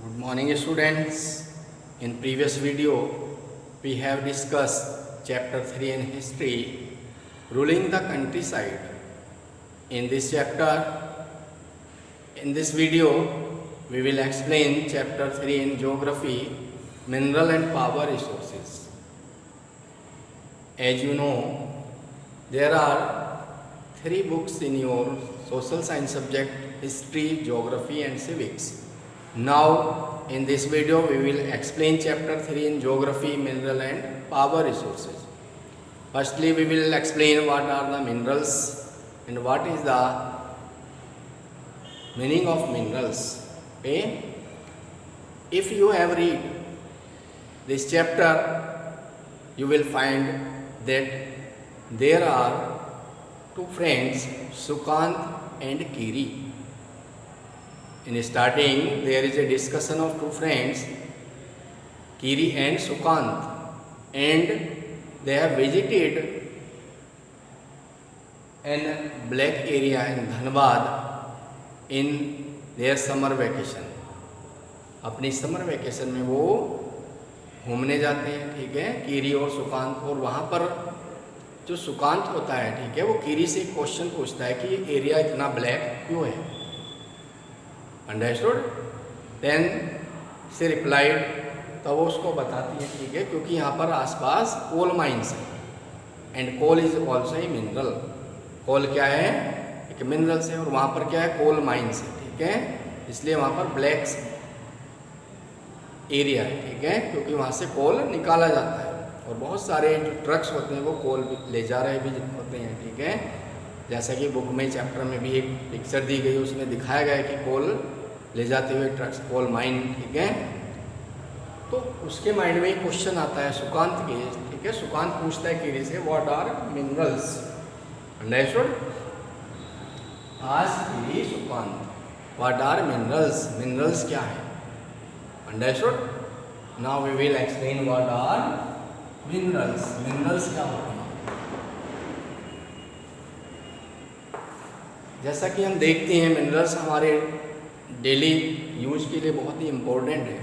Good morning, students. In previous video, we have discussed chapter 3 in history, ruling the countryside. In this chapter, in this video, we will explain chapter 3 in geography, mineral and power resources. As you know, there are 3 books in your social science subject, history, geography and civics. Now, in this video, we will explain chapter 3 in geography, mineral and power resources. Firstly, we will explain what are the minerals and what is the meaning of minerals. Okay? If you have read this chapter, you will find that there are two friends, Sukant and Kiri. In starting, there is a discussion of two friends, Kiri and Sukant, and they have visited an black area in Dhanbad in their summer vacation. अपनी summer vacation में वो घूमने जाते हैं, ठीक है, कीरी और सुकांत। और वहाँ पर जो सुकांत होता है, ठीक है, वो कीरी से एक क्वेश्चन पूछता है कि ये एरिया इतना ब्लैक क्यों है। अंडरस्टूड? देन से रिप्लाइड, तो वो उसको बताती है, ठीक है, क्योंकि यहाँ पर आसपास कोल माइंस है and coal is also a mineral. Coal क्या है? एक मिनरल्स है, और वहाँ पर क्या है? कोल माइंस है, ठीक है, इसलिए वहाँ पर ब्लैक एरिया है, ठीक है, क्योंकि वहाँ से कोल निकाला जाता है और बहुत सारे जो ट्रक्स होते हैं वो कोल ले जा रहे भी होते हैं, ठीक है। जैसा कि बुक में चैप्टर में भी एक पिक्चर दी गई, उसमें दिखाया गया है कि कोल ले जाते हुए ट्रक्स, कोल माइन, ठीक है। तो उसके माइंड में एक क्वेश्चन आता है सुकांत के, ठीक है। सुकांत पूछता है कीरी से, what are minerals? Understood? Ask Kiri Sukant, what are minerals? Minerals क्या है? Understood? Now we will explain what are minerals. Minerals क्या होते हैं? जैसा कि हम देखते हैं, मिनरल्स हमारे डेली यूज के लिए बहुत ही इम्पोर्टेंट है।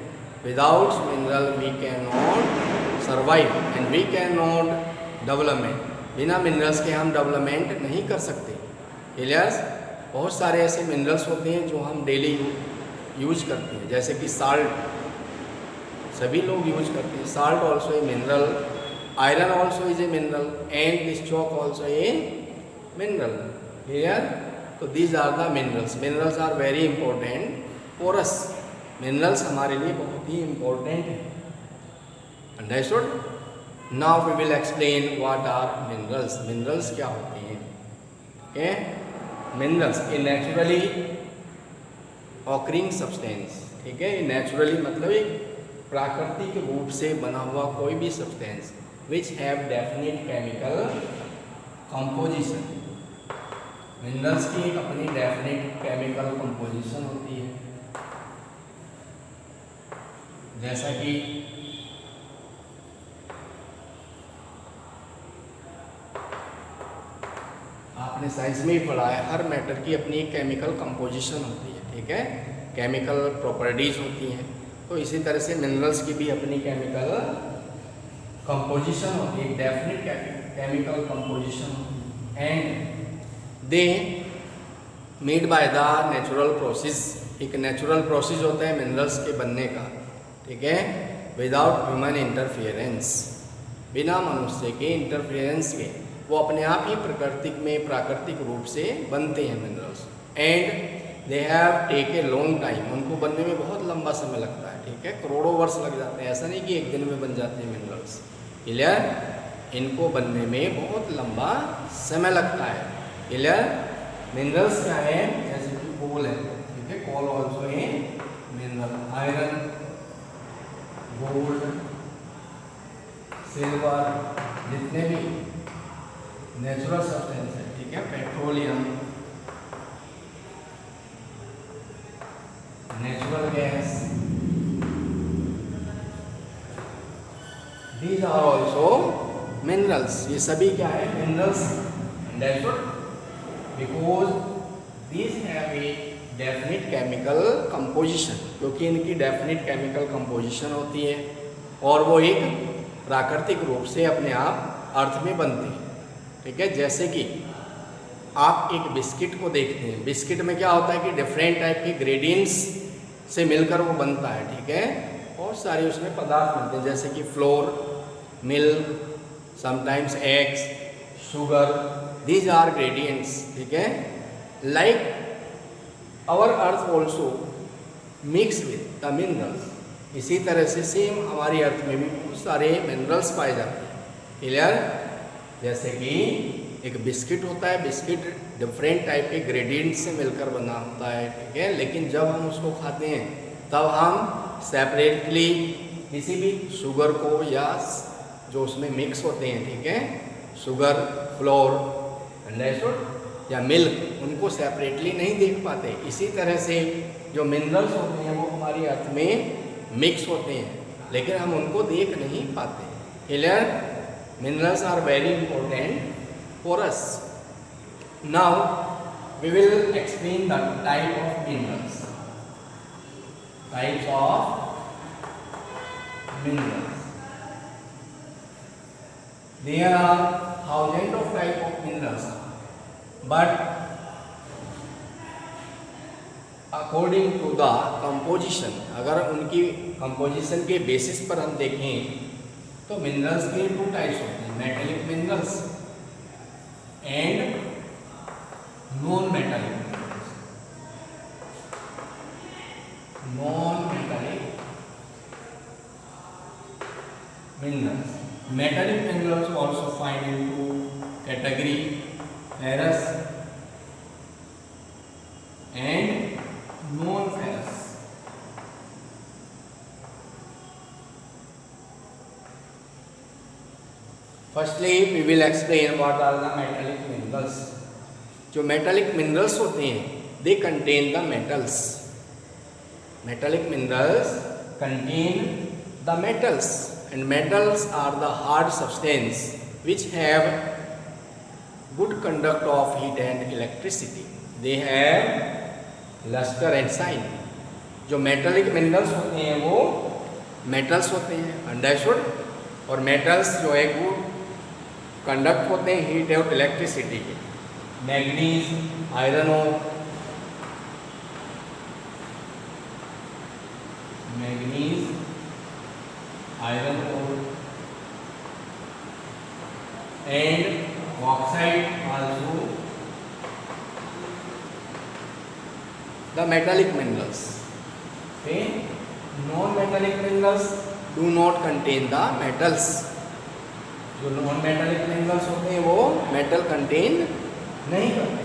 Without mineral we can not survive and we can not development. बिना मिनरल्स के हम डेवलपमेंट नहीं कर सकते। क्लियर्स? बहुत सारे ऐसे मिनरल्स होते हैं जो हम डेली यूज करते हैं, जैसे कि साल्ट, सभी लोग यूज करते हैं। Salt also a mineral, iron also is a mineral and this chalk also a mineral. Clear? तो these are the minerals. Minerals are very important for us. Minerals हमारे लिए बहुत ही इंपॉर्टेंट है। Understood? Now we will explain what are minerals. Minerals क्या होते हैं? Okay, minerals a naturally occurring substance, ठीक है। नेचुरली मतलब एक प्राकृतिक रूप से बना हुआ कोई भी substance which have definite chemical composition. Minerals की एक अपनी डेफिनेट केमिकल कंपोजिशन होती है, जैसा कि आपने साइंस में ही पढ़ा है, हर मैटर की अपनी एक केमिकल कंपोजिशन होती है, ठीक है, केमिकल प्रॉपर्टीज होती हैं। तो इसी तरह से मिनरल्स की भी अपनी केमिकल कंपोजिशन होती है, डेफिनेट केमिकल कंपोजिशन होती है, and they made by the natural process. एक नेचुरल प्रोसेस होता है मिनरल्स के बनने का, ठीक है, विदाउट ह्यूमन इंटरफियरेंस। बिना मनुष्य के इंटरफियरेंस के वो अपने आप ही प्राकृतिक रूप से बनते हैं minerals. And they have take a long time. उनको बनने में बहुत लंबा समय लगता है, ठीक है, करोड़ों वर्ष लग जाते हैं। ऐसा नहीं कि एक दिन में बन जाते हैं मिनरल्स। क्लियर? इनको बनने में बहुत लंबा समय लगता है। क्लियर? मिनरल्स क्या है? जैसे कि कोल है, ठीक है, coal also a mineral. Iron, gold, silver, जितने भी नेचुरल सब्सटेंस है, ठीक है, petroleum, natural gas, these are also minerals. ये सभी क्या है? Minerals. Understood? Because these have a definite chemical composition, क्योंकि इनकी डेफिनिट केमिकल कंपोजिशन होती है और वो एक प्राकृतिक रूप से अपने आप अर्थ में बनते हैं। ठीक है, जैसे कि आप एक बिस्किट को देखते हैं, बिस्किट में क्या होता है कि डिफरेंट टाइप के ग्रेडियंट्स से मिलकर वो बनता है। ठीक है, बहुत सारे उसमें पदार्थ मिलते हैं, जैसे कि flour, milk, sometimes eggs, sugar, these are ingredients. ठीक है, like our earth also mix with the minerals. इसी तरह से सेम हमारी अर्थ में भी बहुत सारे मिनरल्स पाए जाते हैं। क्लियर? जैसे कि एक बिस्किट होता है, बिस्किट डिफरेंट टाइप के ग्रेडियंट से मिलकर बना होता है। ठीक है, लेकिन जब हम उसको खाते हैं तब हम सेपरेटली किसी भी शुगर को या जो उसमें मिक्स होते हैं, ठीक है, शुगर, फ्लोर, अंडरस्टूड, या मिल्क, उनको सेपरेटली नहीं देख पाते। इसी तरह से जो मिनरल्स होते हैं वो हमारी अर्थ में मिक्स होते हैं, लेकिन हम उनको देख नहीं पाते। Clear? Minerals are very important for us. Now we will explain the type of minerals. Types of minerals, there are thousands of type of minerals, but according to the composition, अगर उनकी composition के basis पर हम देखें तो minerals के 2 types होते हैं, metallic minerals and non metallic minerals. Non metallic minerals. Metallic minerals also find into category ferrous and non-ferrous. Firstly, we will explain what are the metallic minerals. जो metallic minerals होते हैं, they contain the metals. Metallic minerals contain the metals. And metals are the hard substance which have good conduct of heat and electricity. They have luster and shine. जो metallic minerals होते हैं वो metals होते हैं, understood? और metals जो है good conduct होते हैं heat और electricity के। मैग्नीज, आयरन और manganese, iron ore and oxide also the metallic minerals. Okay, non-metallic minerals do not contain the metals. जो non-metallic minerals होते हैं वो metal contain नहीं करते।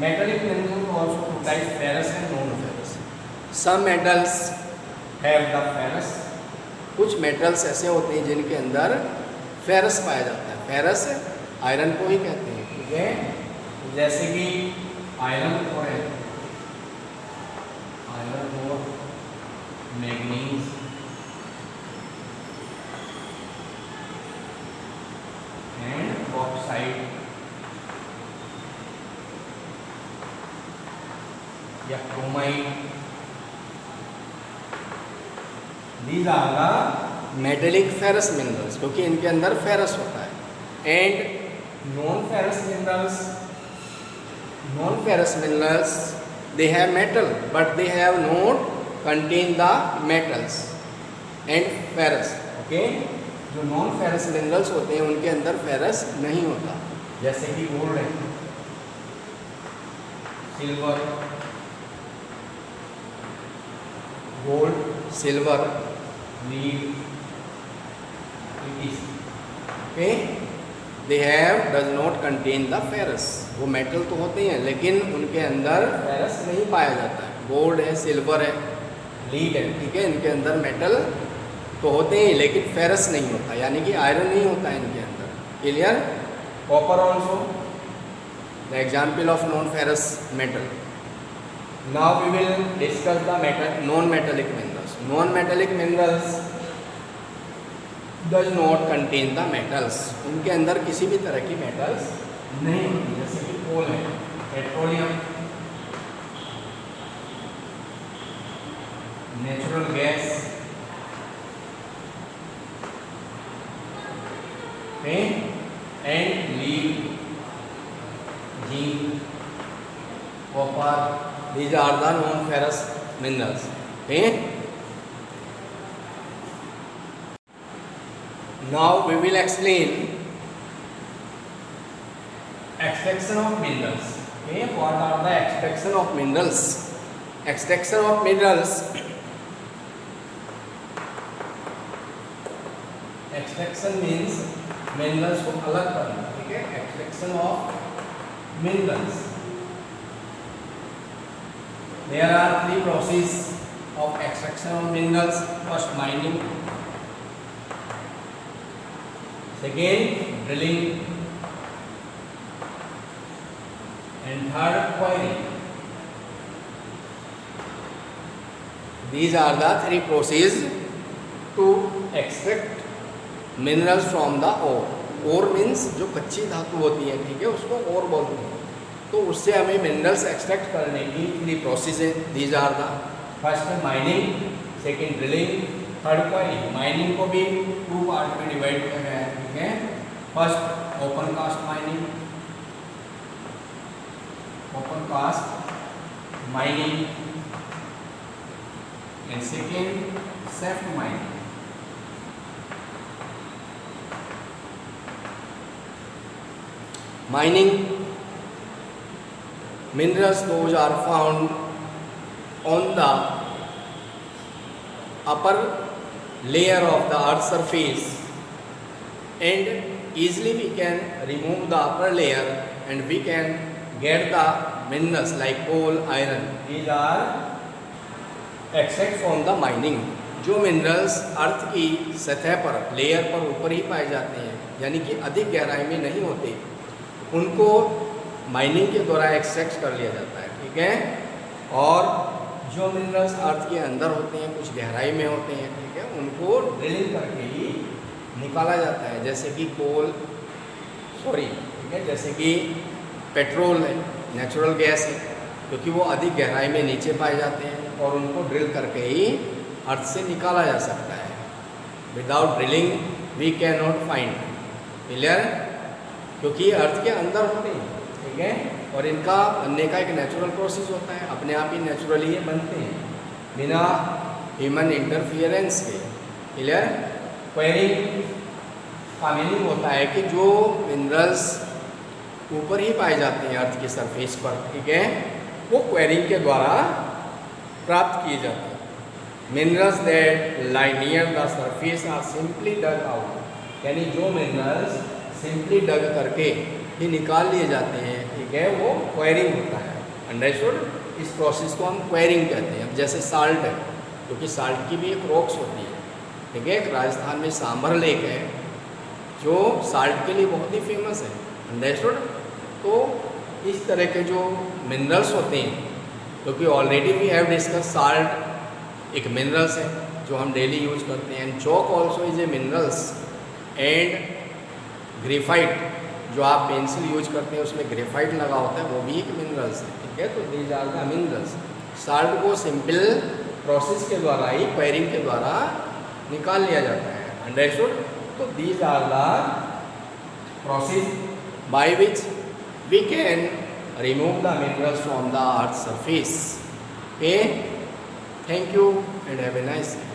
Metallic minerals also two types, ferrous and non-ferrous. Some metals have the ferrous. कुछ metals ऐसे होते हैं जिनके अंदर फेरस पाया जाता है। फेरस आयरन को ही कहते हैं। ठीक है, जैसे कि आयरन और मैग्नीज, एंड ऑक्साइड या क्रोमाइड, These are the metallic ferrous minerals, क्योंकि इनके अंदर फेरस होता है। And non ferrous minerals they have metal but they have not contain the metals and ferrous. Okay, जो नॉन फेरस मिनरल्स होते हैं उनके अंदर फेरस नहीं होता, जैसे कि गोल्ड है, silver, gold, silver, lead, okay, they have does not contain the ferrous. वो मेटल तो होते हैं लेकिन उनके अंदर फेरस नहीं पाया जाता है। गोल्ड है, सिल्वर है, लीड है, ठीक है, इनके अंदर मेटल तो होते हैं लेकिन फेरस नहीं होता, यानी कि आयरन नहीं होता है इनके अंदर। Clear? Copper also the example of non ferrous metal. Now we will discuss the metal non metallic minerals. Non-metallic minerals does not contain the metals. उनके अंदर किसी भी तरह की मेटल्स नहीं होती, जैसे कि कोल है, petroleum, natural gas, okay, and lead, zinc, copper. These are the non-ferrous minerals. Okay. Now we will explain extraction of minerals. Okay, what are the extraction of minerals? Extraction of minerals. Extraction means minerals को अलग करना. ठीक है, extraction of minerals. There are three processes of extraction of minerals. First, mining. Second, drilling. And third, quarrying. These are the three processes to extract minerals from the ore. Ore means जो कच्ची धातु होती है, ठीक है, उसको ore बोलते हैं. तो उससे हमें मिनरल्स एक्सट्रैक्ट करने की थ्री प्रोसेस है. These are the first mining, second drilling, third quarrying. Mining को भी टू पार्ट में डिवाइड किया गया है. ठीक है, first open cast mining, open cast mining, and second shaft mining. Mining minerals, those are found on the upper layer of the earth surface, and easily we can remove the upper layer and we can get the minerals like coal, iron. These are extract from the mining. जो minerals अर्थ की सतह पर, layer पर ऊपर ही पाए जाते हैं, यानी कि अधिक गहराई में नहीं होते, उनको माइनिंग के द्वारा एक्सट्रैक्ट कर लिया जाता है. ठीक है, और जो मिनरल्स अर्थ के अंदर होते हैं, कुछ गहराई में होते हैं, ठीक है, उनको ड्रिलिंग करके ही निकाला जाता है. जैसे कि ठीक है, जैसे कि पेट्रोल है, नेचुरल गैस है, क्योंकि वो अधिक गहराई में नीचे पाए जाते हैं और उनको ड्रिल करके ही अर्थ से निकाला जा सकता है. Without drilling we can not find. Clear? क्योंकि अर्थ के अंदर होते हैं. ठीक है, और इनका बनने का एक नेचुरल प्रोसेस होता है, अपने आप ही नेचुरली ये बनते हैं बिना ह्यूमन इंटरफियरेंस के. क्लियर? क्वेरिंग का मीनिंग होता है कि जो मिनरल्स ऊपर ही पाए जाते हैं अर्थ की सरफेस पर, ठीक है, वो क्वेरिंग के द्वारा प्राप्त किए जाते हैं. Minerals that lie near the surface are simply dug out. यानी जो मिनरल्स सिंपली डग करके ही निकाल लिए जाते हैं, ठीक है, वो क्वेरिंग होता है. अंडरस्टूड? इस प्रोसेस को हम क्वेरिंग कहते हैं. अब जैसे साल्ट है, क्योंकि साल्ट की भी एक रॉक्स होती है. ठीक है, राजस्थान में सांभर लेक है जो साल्ट के लिए बहुत ही फेमस है. अंडरस्टूड? तो इस तरह के जो मिनरल्स होते हैं, क्योंकि already we have discuss salt एक मिनरल्स है जो हम डेली यूज करते हैं. Chalk also is a minerals. And graphite जो आप पेंसिल यूज करते हैं उसमें ग्रेफाइट लगा होता है, वो भी एक मिनरल्स है. ठीक है, तो these are the minerals. Salt को सिंपल प्रोसेस के द्वारा ही, क्वेरिंग के द्वारा निकाल लिया जाता है. अंडरस्टूड? तो these are the process by which we can remove the minerals from the earth's surface. Okay, thank you and have a nice day.